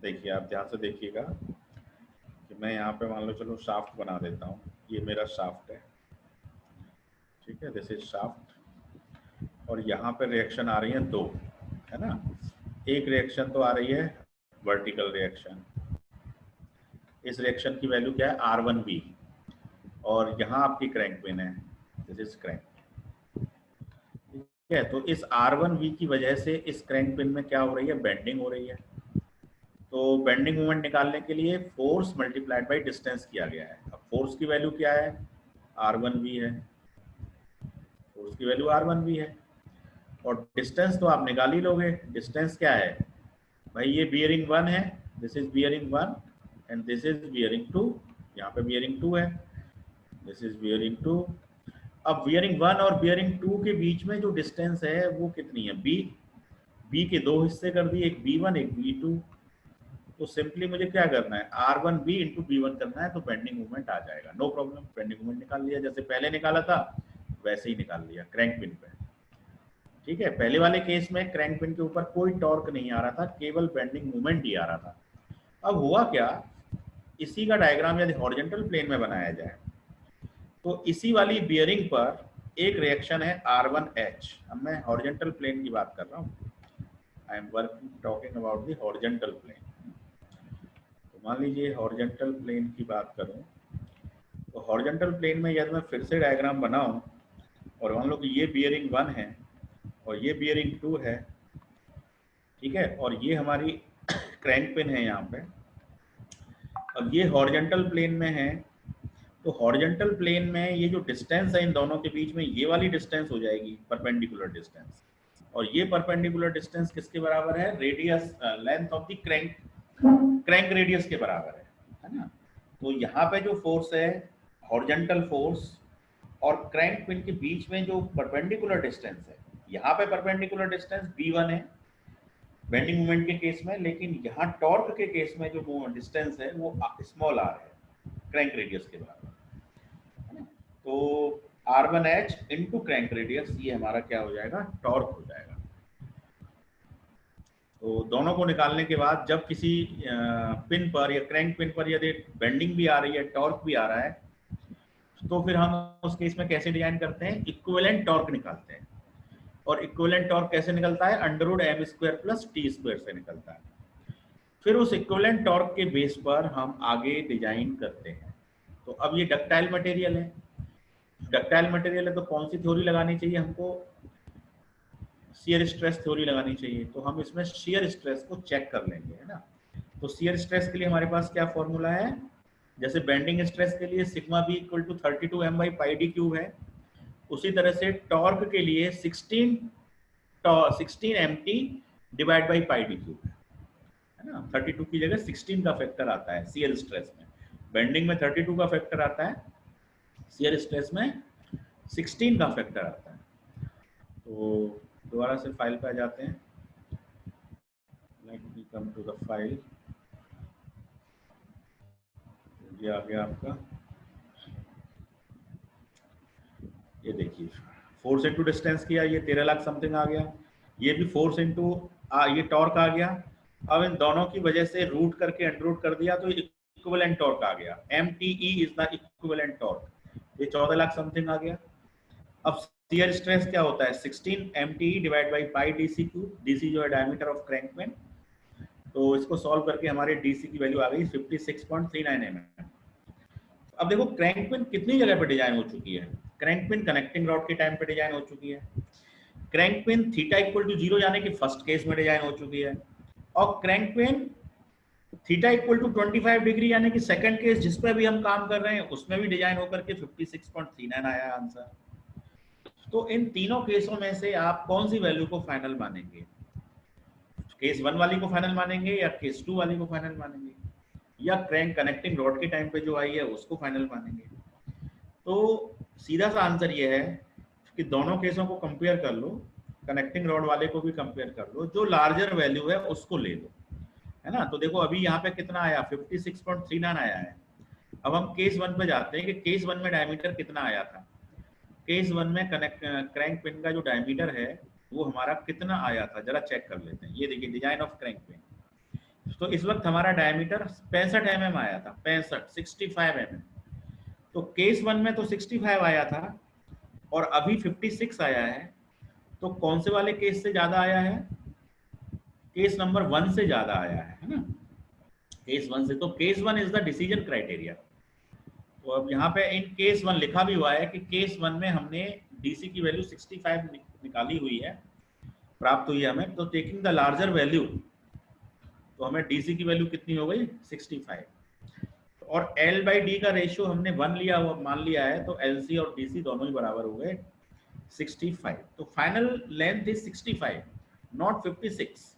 Speaker 1: देखिए, आप ध्यान से देखिएगा कि मैं यहाँ पे मान लो चलो शाफ्ट बना देता हूँ, ये मेरा शाफ्ट है, ठीक है, दिस इज शाफ्ट, और यहाँ पे रिएक्शन आ रही है दो, है ना। एक रिएक्शन तो आ रही है वर्टिकल रिएक्शन, इस रिएक्शन की वैल्यू क्या है R1V, और यहाँ आपकी क्रैंक पिन है, दिस इज क्रैंक, ठीक है। तो इस R1V की वजह से इस क्रैंक पिन में क्या हो रही है, बेंडिंग हो रही है। तो बेंडिंग मोमेंट निकालने के लिए फोर्स मल्टीप्लाइड बाय डिस्टेंस किया गया है। अब फोर्स की वैल्यू क्या है, R1V है, फोर्स की वैल्यू R1V है, और डिस्टेंस तो आप निकाल ही लोगे। डिस्टेंस क्या है भाई, ये बियरिंग 1 है, this is bearing 1 and this is bearing 2, यहाँ पे बियरिंग 2 है, दिस इज बियरिंग 2। अब बियरिंग 1 और बियरिंग 2 के बीच में जो डिस्टेंस है वो कितनी है, बी के दो हिस्से कर दिए, एक B1 एक B2। तो सिंपली मुझे क्या करना है, R1B इंटू B1 करना है, तो बेंडिंग मूवमेंट आ जाएगा, नो प्रॉब्लम। बेंडिंग मूवमेंट निकाल लिया, जैसे पहले निकाला था वैसे ही निकाल लिया क्रैंक पिन पे, ठीक है। पहले वाले केस में क्रैंक पिन के ऊपर कोई टॉर्क नहीं आ रहा था, केवल बेंडिंग मूवमेंट ही आ रहा था। अब हुआ क्या, इसी का डायग्राम यदि हॉरिजॉन्टल प्लेन में बनाया जाए, तो इसी वाली बियरिंग पर एक रिएक्शन है R1H। अब मैं हॉरिजॉन्टल प्लेन की बात कर रहा हूँ, I am talking about the horizontal plane. तो मान लीजिए हॉरिजॉन्टल प्लेन की बात करूँ, तो हॉरिजॉन्टल प्लेन में यदि मैं फिर से डायग्राम बनाऊं, और मान लो कि ये बियरिंग 1 है और ये बियरिंग 2 है, ठीक है, और ये हमारी क्रैंक पिन है यहाँ पे। अब ये हॉरिजॉन्टल प्लेन में है, तो हॉरिजॉन्टल प्लेन में ये जो डिस्टेंस है इन दोनों के बीच में, ये वाली डिस्टेंस हो जाएगी परपेंडिकुलर डिस्टेंस, और ये परपेंडिकुलर डिस्टेंस किसके बराबर है, radius, length of the crank radius के बराबर है ना। तो यहाँ पे जो फोर्स है हॉरिजॉन्टल फोर्स और क्रैंक पिन के बीच में जो परपेंडिकुलर डिस्टेंस है, यहाँ पे परपेंडिकुलर डिस्टेंस B1 है बेंडिंग मोमेंट के केस में, लेकिन यहाँ टॉर्क के केस में जो डिस्टेंस है वो स्मॉल r है, क्रैंक रेडियस के बराबर, है ना। तो R1H इंटू क्रैंक रेडियस, ये हमारा क्या हो जाएगा, टॉर्क हो जाएगा। तो दोनों को निकालने के बाद जब किसी पिन पर या क्रैंक पिन पर यदि बेंडिंग भी आ रही है, टॉर्क भी आ रहा है, तो फिर हम उस केस में कैसे डिजाइन करते हैं, इक्विवेलेंट टॉर्क निकालते हैं। और इक्विवेलेंट टॉर्क कैसे निकलता है, √m² प्लस t² से निकलता है। फिर उस इक्विवेलेंट टॉर्क के बेस पर हम आगे डिजाइन करते हैं। तो अब ये डक्टाइल मटेरियल है, डक्टाइल मटेरियल है, तो कौन सी थ्योरी लगानी चाहिए हमको, शियर स्ट्रेस थ्योरी लगानी चाहिए। तो हम इसमें शियर स्ट्रेस को चेक कर लेंगे, है ना। तो शियर स्ट्रेस के लिए हमारे पास क्या फॉर्मूला है, जैसे बेंडिंग स्ट्रेस के लिए sigma B equal to 32 m/πd³ है, उसी तरह से टॉर्क के लिए 16 mt डिवाइड बाई πd³ है ना। 32 की जगह 16 का फैक्टर आता है शियर स्ट्रेस में, बेंडिंग में 32 का फैक्टर आता है, शियर स्ट्रेस में 16 का फैक्टर आता है। तो दोबारा से फाइल पे आ जाते हैं। Let me come to the file. ये आ गया आपका, ये देखिए फोर्स इनटू डिस्टेंस किया, ये 13 लाख समथिंग आ गया। ये भी फोर्स इनटू ये टॉर्क आ गया। अब इन दोनों की वजह से रूट करके अंडर कर दिया तो इक्विवेलेंट टॉर्क आ गया। MTE is the equivalent torque, ये 14 लाख समथिंग आ गया। अब शियर स्ट्रेस क्या होता है, 16 MTE divide by pi DC cube, DC जो है डायमीटर ऑफ क्रैंकपिन। तो इसको सॉल्व करके हमारे DC की वैल्यू आ गई 56.39 mm। अब देखो क्रैंकपिन कितनी जगह पे डिजाइन हो चुकी है। क्रैंकपिन कनेक्टिंग रॉड के टाइम पे डिजाइन हो चुकी है। क्रैंकपिन थीटा इक्वल टू 0 यानी कि फर्स्ट केस में डिजाइन हो चुकी है। और क्रैंकपिन थीटा इक्वल टू 25 डिग्री यानी कि सेकंड केस जिस पे भी हम काम कर रहे हैं उसमें भी डिजाइन होकर के 56.39 आया आंसर। तो इन तीनों केसों में से आप कौन सी वैल्यू को फाइनल मानेंगे, केस 1 वाली को फाइनल मानेंगे या केस 2 वाली को फाइनल मानेंगे, या क्रैंक कनेक्टिंग रॉड के टाइम पे जो आई है उसको फाइनल मानेंगे? तो सीधा सा आंसर ये है कि दोनों केसों को कंपेयर कर लो, कनेक्टिंग रॉड वाले को भी कंपेयर कर लो, जो लार्जर वैल्यू है उसको ले लो, है ना। तो देखो अभी यहाँ पे कितना आया, 56.39 आया है। अब हम केस 1 पे जाते हैं कि केस 1 में डायमीटर कितना आया था। केस 1 में क्रैंक पिन का जो डायमीटर है वो हमारा कितना आया था, जरा चेक कर लेते हैं। ये देखिए डिजाइन ऑफ क्रैंक पिन। तो इस वक्त हमारा डायमीटर 65 mm आया था, 65 mm। तो केस 1 में तो 65 आया था और अभी 56 आया है। तो कौन से वाले केस से ज्यादा आया है, केस नंबर 1 से ज्यादा आया है ना, केस 1 से। तो case 1 is the decision criteria. तो अब यहाँ पे इन केस 1 लिखा भी हुआ है कि केस 1 में हमने डीसी की वैल्यू 65 निकाली हुई है, प्राप्त हुई है हमें। तो टेकिंग द लार्जर वैल्यू, तो हमें डीसी की वैल्यू कितनी हो गई, 65। और L बाई डी का रेशियो हमने 1 लिया हुआ मान लिया है, तो LC और DC दोनों ही बराबर हो गए 65। तो फाइनल लेंथ इज 65 नॉट 56।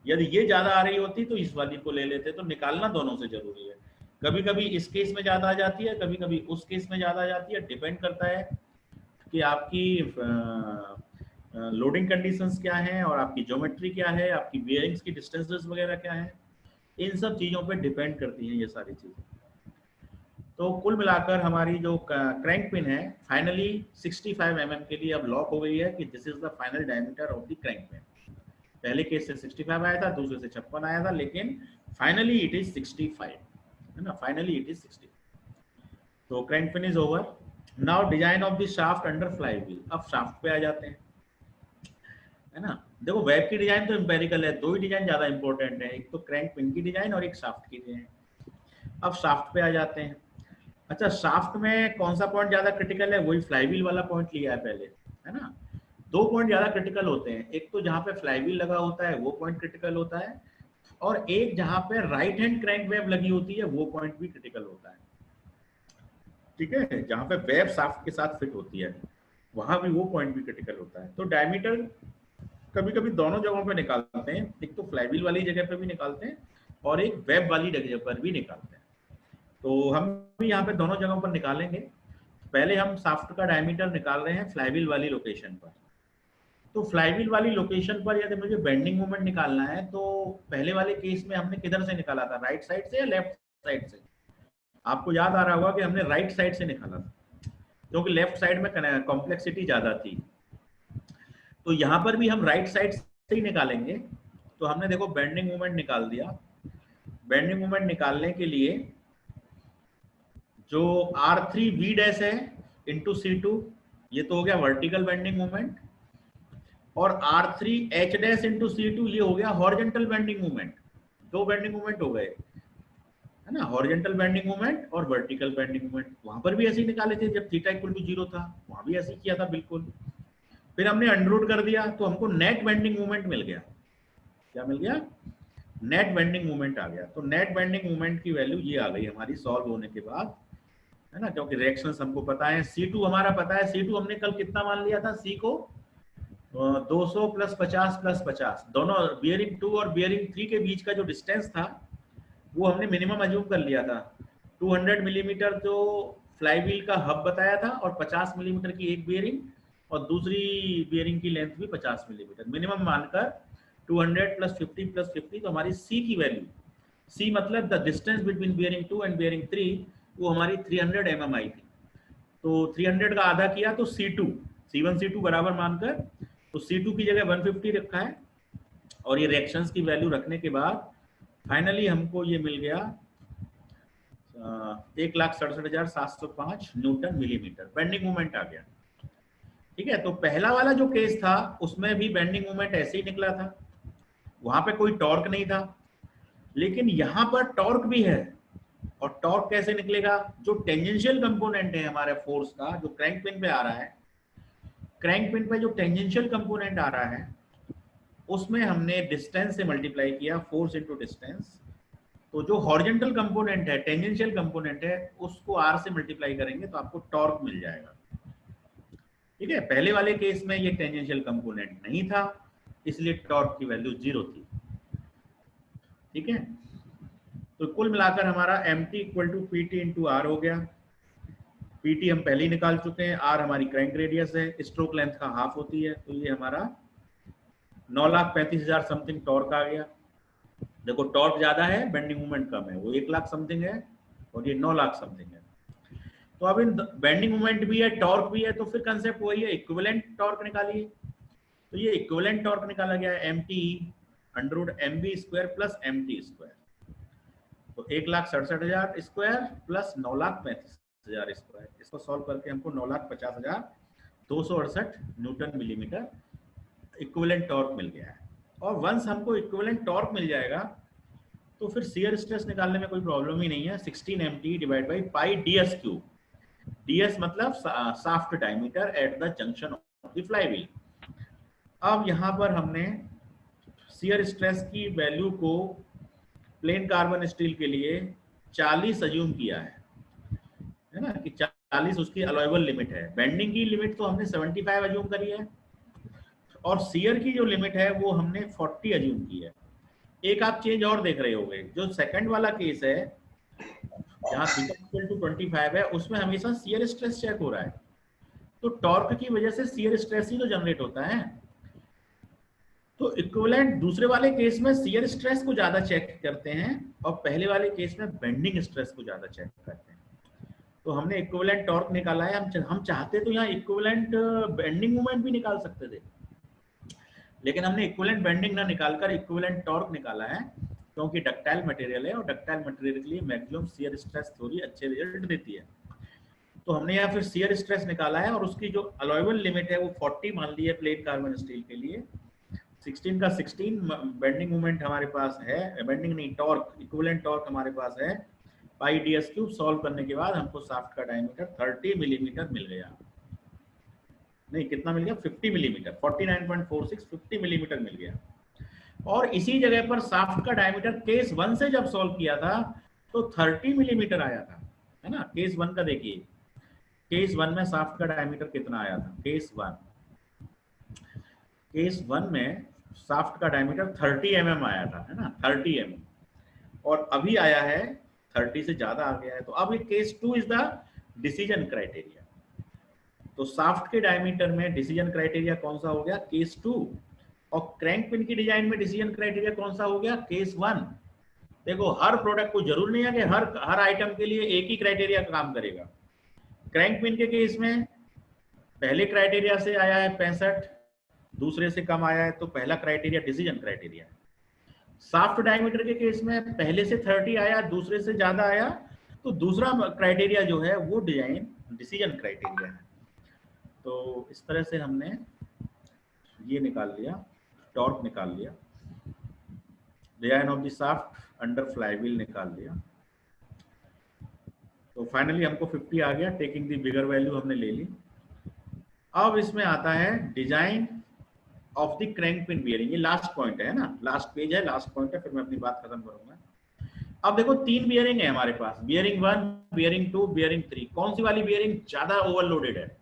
Speaker 1: यदि ये ज्यादा आ रही होती तो इस वाली को ले लेते। तो निकालना दोनों से जरूरी है। कभी कभी इस केस में ज्यादा आ जाती है, कभी कभी उस केस में ज्यादा आ जाती है। डिपेंड करता है कि आपकी लोडिंग कंडीशंस क्या हैं और आपकी ज्योमेट्री क्या है, आपकी बियरिंग्स की डिस्टेंसेस वगैरह क्या है, इन सब चीजों पे डिपेंड करती हैं ये सारी चीजें। तो कुल मिलाकर हमारी जो क्रैंक पिन है फाइनली 65 mm के लिए अब लॉक हो गई है कि this is the final diameter of the crank pin. पहले केस से 65 आया था, दूसरे से 56 आया था, लेकिन फाइनली इट इज 65, है ना, फाइनली इट इज 65। तो crank pin is over. Now design of the shaft under fly wheel. अब शाफ्ट पे आ जाते हैं, है ना। देखो वेब की डिजाइन तो एम्पेरिकल है, दो ही डिजाइन ज्यादा इंपॉर्टेंट है, एक तो क्रैंक पिन की डिजाइन और एक शाफ्ट की डिजाइन। अब शाफ्ट पे आ जाते हैं। अच्छा, शाफ्ट में कौन सा पॉइंट ज्यादा क्रिटिकल है, वही फ्लाईव्हील वाला पॉइंट लिया है पहले, है ना। दो पॉइंट ज्यादा क्रिटिकल होते हैं, एक तो जहां पे फ्लाईव्हील लगा होता है वो पॉइंट क्रिटिकल होता है, और एक जहां पे राइट हैंड क्रैंक वेब लगी होती है वो पॉइंट भी क्रिटिकल होता है। ठीक है, जहां पे वेब शाफ्ट के साथ फिट होती है वहां भी वो पॉइंट भी क्रिटिकल होता है। तो डायमीटर कभी कभी दोनों जगहों पे निकालते हैं, एक तो फ्लाईव्हील वाली जगह पे भी निकालते हैं और एक वेब वाली जगह पर भी निकालते हैं। तो हम भी यहाँ पे दोनों जगहों पर निकालेंगे। पहले हम शाफ्ट का डायमीटर निकाल रहे हैं फ्लाईव्हील वाली लोकेशन पर। तो फ्लाईव्हील वाली लोकेशन पर यदि मुझे बेंडिंग मोमेंट निकालना है तो पहले वाले केस में हमने किधर से निकाला था, राइट साइड से या लेफ्ट साइड से? आपको याद आ रहा होगा कि हमने राइट साइड से निकाला था, क्योंकि लेफ्ट साइड में कॉम्प्लेक्सिटी ज्यादा थी। तो यहाँ पर भी हम राइट साइड से ही निकालेंगे। तो हमने देखो बेंडिंग मोमेंट निकाल दिया। बेंडिंग मोमेंट निकालने के लिए जो R3V डैश है इंटू C2, ये तो हो गया वर्टिकल बेंडिंग मोमेंट, और R3H डैश इंटू C2 ये हो गया हॉरिजॉन्टल बेंडिंग मोमेंट। दो बेंडिंग मोमेंट हो गए, है ना, हॉरिजॉन्टल बेंडिंग मोमेंट और वर्टिकल बेंडिंग मोमेंट। वहां पर भी ऐसे ही निकाले थे जब थीटा इक्वल टू 0 था, वहां भी ऐसे ही किया था बिल्कुल। फिर हमने अंडररूट कर दिया तो हमको नेट बेंडिंग मोमेंट मिल गया। क्या मिल गया? नेट बेंडिंग मोमेंट आ गया। तो नेट बेंडिंग मोमेंट की वैल्यू ये आ गई हमारी सॉल्व होने के बाद, है ना, क्योंकि रिएक्शंस हमको पता है। C2 हमारा पता है, C2 हमने कल कितना मान लिया था, C को 200 प्लस 50 प्लस 50, दोनों बियरिंग 2 और बियरिंग 3 के बीच का जो डिस्टेंस था वो हमने मिनिमम अज्यूम कर लिया था। 200 मिलीमीटर जो फ्लाईव्हील का हब बताया था और 50 मिलीमीटर की एक बियरिंग और दूसरी बियरिंग की लेंथ भी 50 मिलीमीटर, मिनिमम मानकर 200 प्लस 50 प्लस 50, तो हमारी सी की वैल्यू, सी मतलब the distance between bearing 2 and bearing 3, वो हमारी 300 mm आई थी। तो 300 का आधा किया तो C2, C1 C2 बराबर मानकर, तो C2 की जगह 150 रखा है और ये रिएक्शंस की वैल्यू रखने के बाद फाइनली हमको ये मिल गया 1,67,705 न्यूटन मिलीमीटर, बेंडिंग मोमेंट आ गया। ठीक है, तो पहला वाला जो केस था उसमें भी बेंडिंग मोमेंट ऐसे ही निकला था, वहां पे कोई टॉर्क नहीं था, लेकिन यहां पर टॉर्क भी है। और टॉर्क कैसे निकलेगा? जो टेंजेंशियल कंपोनेंट है हमारे फोर्स का, जो क्रैंक पिन पे आ रहा है, क्रैंक पिन पे जो टेंजेंशियल कंपोनेंट आ रहा है उसमें हमने डिस्टेंस से मल्टीप्लाई किया, फोर्स इनटू डिस्टेंस। तो जो हॉरिजॉन्टल कंपोनेंट है, टेंजेंशियल कंपोनेंट है, उसको आर से मल्टीप्लाई करेंगे तो आपको टॉर्क मिल जाएगा। ठीक है, पहले वाले केस में ये टेंजेंशियल कंपोनेंट नहीं था, इसलिए टॉर्क की वैल्यू 0 थी। ठीक है, तो कुल मिलाकर हमारा mt equal to P T into R हो गया। पीटी हम पहले ही निकाल चुके हैं, आर हमारी क्रैंक रेडियस है, स्ट्रोक लेंथ का हाफ होती है, तो ये हमारा 9,35,000 समथिंग टॉर्क आ गया। देखो टॉर्क ज्यादा है, बेंडिंग मोमेंट कम है, वो 1 लाख समथिंग है और ये 9 लाख समथिंग है। तो अब इन बेंडिंग मोमेंट भी है, टॉर्क भी है, तो फिर कंसेप्ट वही है, इक्विवेलेंट टॉर्क निकालिए। तो ये इक्विवेलेंट टॉर्क निकाला गया है mt √mv square plus mt square, तो 1,67,000 स्क्वायर प्लस 9,35,000 स्क्वायर, इसको सॉल्व करके हमको 9,50,268 न्यूटन मिलीमीटर इक्विवेलेंट टॉर्क मिल गया है। और वंस हमको इक्विवेलेंट टॉर्क मिल जाएगा तो फिर शियर स्ट्रेस निकालने में कोई प्रॉब्लम ही नहीं है। 16 mt divide by pi ds cube, ds मतलब shaft diameter at the junction of the flywheel. अब यहाँ पर हमने शियर स्ट्रेस की वैल्यू को प्लेन कार्बन स्टील के लिए 40 अज्यूम किया है ना, कि 40 उसकी अलाउएबल लिमिट है। बेंडिंग की लिमिट तो हमने 75 अज्यूम करी है और शियर की जो लिमिट है वो हमने 40 अज्यूम की है। एक आप चेंज और देख रहे होंगे, जो सेकंड वाला केस है जहां थीटा इक्वल टू 25 है, उसमें हमेशा शियर स्ट्रेस चेक हो रहा है, तो टॉर्क की वजह से शियर स्ट्रेस ही तो जनरेट होता है। तो इक्विवेलेंट दूसरे वाले केस में शियर स्ट्रेस को ज्यादा चेक करते हैं और पहले वाले केस में बेंडिंग स्ट्रेस को ज्यादा चेक करते हैं। तो हमने इक्विवेलेंट टॉर्क निकाला है। हम चाहते तो यहाँ इक्विवेलेंट बेंडिंग मोमेंट भी निकाल सकते थे, लेकिन हमने इक्विवेलेंट बेंडिंग ना निकालकर इक्विवेलेंट टॉर्क निकाला है, क्योंकि डक्टाइल मटेरियल है और डक्टाइल मटेरियल के लिए मैक्सिमम शियर स्ट्रेस थ्योरी अच्छे रिजल्ट देती है। तो हमने यहाँ फिर शियर स्ट्रेस निकाला है और उसकी जो अलाउएबल लिमिट है वो 40 मान ली है प्लेन कार्बन स्टील के लिए। 16 का 16 बेंडिंग मोमेंट हमारे पास है, बेंडिंग नहीं टॉर्क, इक्विवेलेंट टॉर्क हमारे पास है पाई ds क्यूब। सॉल्व करने के बाद हमको शाफ्ट का डायमीटर 30 मिलीमीटर मिल गया, नहीं कितना मिल गया, 50 मिलीमीटर, 49.46 50 मिलीमीटर मिल गया। और इसी जगह पर शाफ्ट का डायमीटर केस 1 से जब सॉल्व किया था तो 30 मिलीमीटर आया था, है ना। केस 1 का देखिए, केस 1 में शाफ्ट का डायमीटर कितना आया था, केस 1 में शाफ्ट का डायमीटर 30 mm आया था, है ना, 30 mm, और अभी आया है 30 से ज्यादा आ गया है। तो अब ये case 2 is the decision criteria. तो शाफ्ट के डायमीटर में डिसीजन क्राइटेरिया कौन सा हो गया, केस 2, और क्रैंक पिन की डिजाइन में डिसीजन क्राइटेरिया कौन सा हो गया, केस 1। देखो हर प्रोडक्ट को जरूर नहीं है कि हर आइटम के लिए एक ही क्राइटेरिया काम करेगा। क्रैंक पिन के केस में पहले क्राइटेरिया से आया है 65, दूसरे से कम आया है, तो पहला क्राइटेरिया डिसीजन क्राइटेरिया है। शाफ्ट डायमीटर के केस में पहले से 30 आया, दूसरे से ज्यादा आया, तो दूसरा क्राइटेरिया जो है वो डिसीजन क्राइटेरिया है। तो इस तरह से हमने ये निकाल लिया, टॉर्क निकाल लिया, design of the shaft under flywheel निकाल लिया। तो फाइनली हमको 50 आ गया, टेकिंग द बिगर वैल्यू हमने ले ली। अब इसमें आता है design of the crank pin bearing, ये लास्ट पॉइंट है ना, लास्ट पेज है, लास्ट पॉइंट है, फिर मैं अपनी बात खत्म करूंगा। अब देखो 3 बियरिंग है हमारे पास, बियरिंग 1, बियरिंग 2, बियरिंग 3। कौन सी वाली बियरिंग ज्यादा ओवरलोडेड है,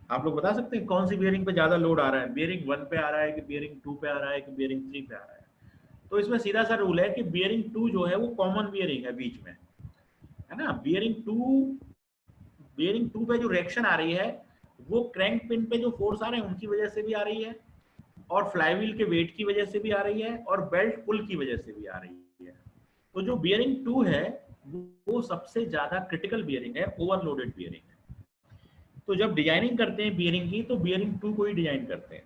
Speaker 1: आप लोग बता सकते हैं कौन सी बियरिंग पे ज्यादा लोड आ रहा है, बियरिंग 1 पे आ रहा है कि बियरिंग 2 पे आ रहा है कि बियरिंग 3 पे आ रहा है। तो इसमें सीधा सा रूल है कि बियरिंग 2 जो है वो कॉमन बियरिंग है बीच में, है ना। बियरिंग 2 पे जो रिएक्शन आ रही है वो क्रैंक पिन पे जो फोर्स आ रहे हैं उनकी वजह से भी आ रही है, और फ्लाईव्हील के वेट की वजह से भी आ रही है, और बेल्ट पुल की वजह से भी आ रही है। तो जो बियरिंग 2 है वो सबसे ज्यादा क्रिटिकल बियरिंग है, ओवरलोडेड बियरिंग है। तो जब डिजाइनिंग करते हैं बियरिंग की तो बियरिंग 2 को ही डिजाइन करते हैं।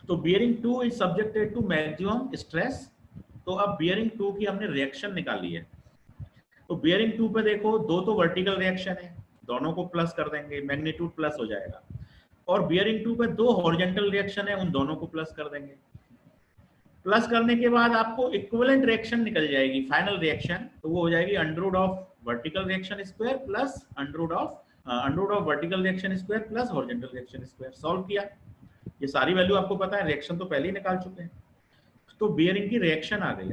Speaker 1: तो bearing 2 is subjected to maximum stress. तो अब बियरिंग 2 की हमने रिएक्शन निकाली है। तो बियरिंग 2 पे देखो दो तो वर्टिकल रिएक्शन है, दोनों को प्लस कर देंगे, मैग्नीट्यूड प्लस हो जाएगा। और बियरिंग 2 पे दो हॉरिजॉन्टल रिएक्शन है, उन दोनों को प्लस कर देंगे। प्लस करने के बाद आपको इक्विवेलेंट रिएक्शन निकल जाएगी, फाइनल रिएक्शन। तो वो हो जाएगी under root of vertical reaction square plus under root of vertical reaction square plus horizontal reaction square. Solve किया, ये सारी वैल्यू आपको पता है, रिएक्शन तो पहले ही निकाल चुके हैं। तो बियरिंग की रिएक्शन आ गई।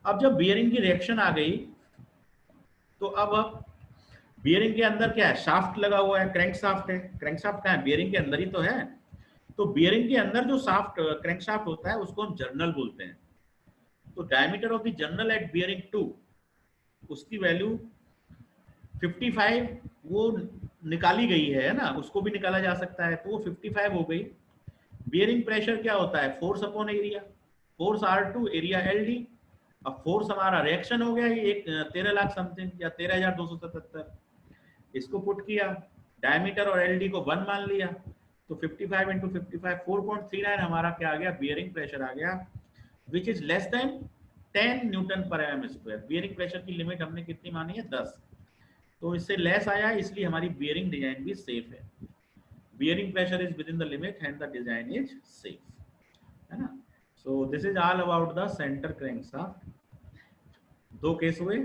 Speaker 1: अब जब बियरिंग की रिएक्शन आ गई तो अब बियरिंग के अंदर क्या है, शाफ्ट लगा हुआ है, क्रैंक शाफ्ट है। क्रैंक शाफ्ट कहाँ है, बियरिंग के अंदर ही तो है। तो बियरिंग के अंदर जो शाफ्ट क्रैंक शाफ्ट होता है उसको हम जर्नल बोलते हैं। तो diameter of the journal at bearing 2, उसकी वैल्यू 55 वो निकाली गई है ना, उसको भी निकाला जा सकता है, तो वो 55 हो गई। बियरिंग प्रेशर क्या होता है, force upon area, force R2 area LD। अब फोर्स हमारा रिएक्शन हो गया ये 13 लाख समथिंग या 13,277, इसको पुट किया, डायमीटर और LD को 1 मान लिया, तो 55 इंटू 55 4.39 हमारा क्या आ गया, बियरिंग प्रेशर आ गया, which is less than 10 Newton पर mm स्क्वायर। बियरिंग प्रेशर की लिमिट हमने कितनी मानी है, 10। तो इससे लेस आया, इसलिए हमारी बियरिंग डिजाइन भी सेफ है। Bearing pressure is with in the limit and the design is safe, है ना। So this is all about the centre crankshaft. दो केस हुए,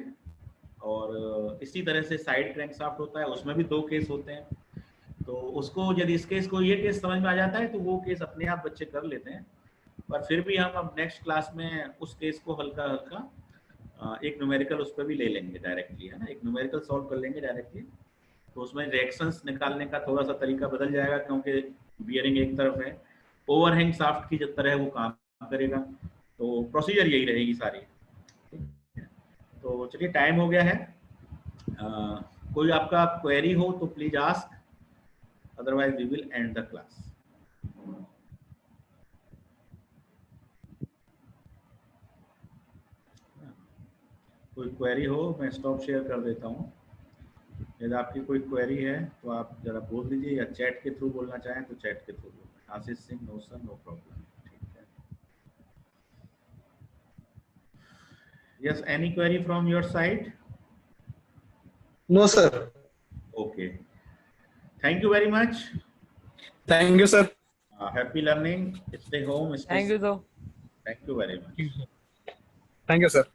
Speaker 1: और इसी तरह से साइड क्रैंकशाफ्ट होता है, उसमें भी दो केस होते हैं। तो उसको यदि इस केस को ये केस समझ में आ जाता है तो वो केस अपने आप बच्चे कर लेते हैं, पर फिर भी हम अब नेक्स्ट क्लास में उस केस को हल्का हल्का एक न्यूमेरिकल उस पर भी ले लेंगे डायरेक्टली, है ना, एक न्यूमेरिकल सॉल्व कर लेंगे डायरेक्टली। तो उसमें रिएक्शंस निकालने का थोड़ा सा तरीका बदल जाएगा, क्योंकि बियरिंग एक तरफ है, ओवरहैंग शाफ्ट की जिस तरह वो काम करेगा, तो प्रोसीजर यही रहेगी सारी। तो चलिए टाइम हो गया है, कोई आपका क्वेरी हो तो please ask, otherwise we will end the class. कोई क्वेरी हो मैं स्टॉप शेयर कर देता हूँ, यदि आपकी कोई क्वेरी है तो आप जरा बोल दीजिए, या चैट के थ्रू बोलना चाहें तो चैट के थ्रू बोलें। Ashish Singh, no sir, no problem, ठीक है। Yes, any query from your side?
Speaker 3: No sir.
Speaker 1: Okay, thank you very much.
Speaker 3: Thank you sir.
Speaker 1: Happy learning, stay home,
Speaker 4: Thank you, sir.
Speaker 1: Thank you very much.
Speaker 3: Thank you sir.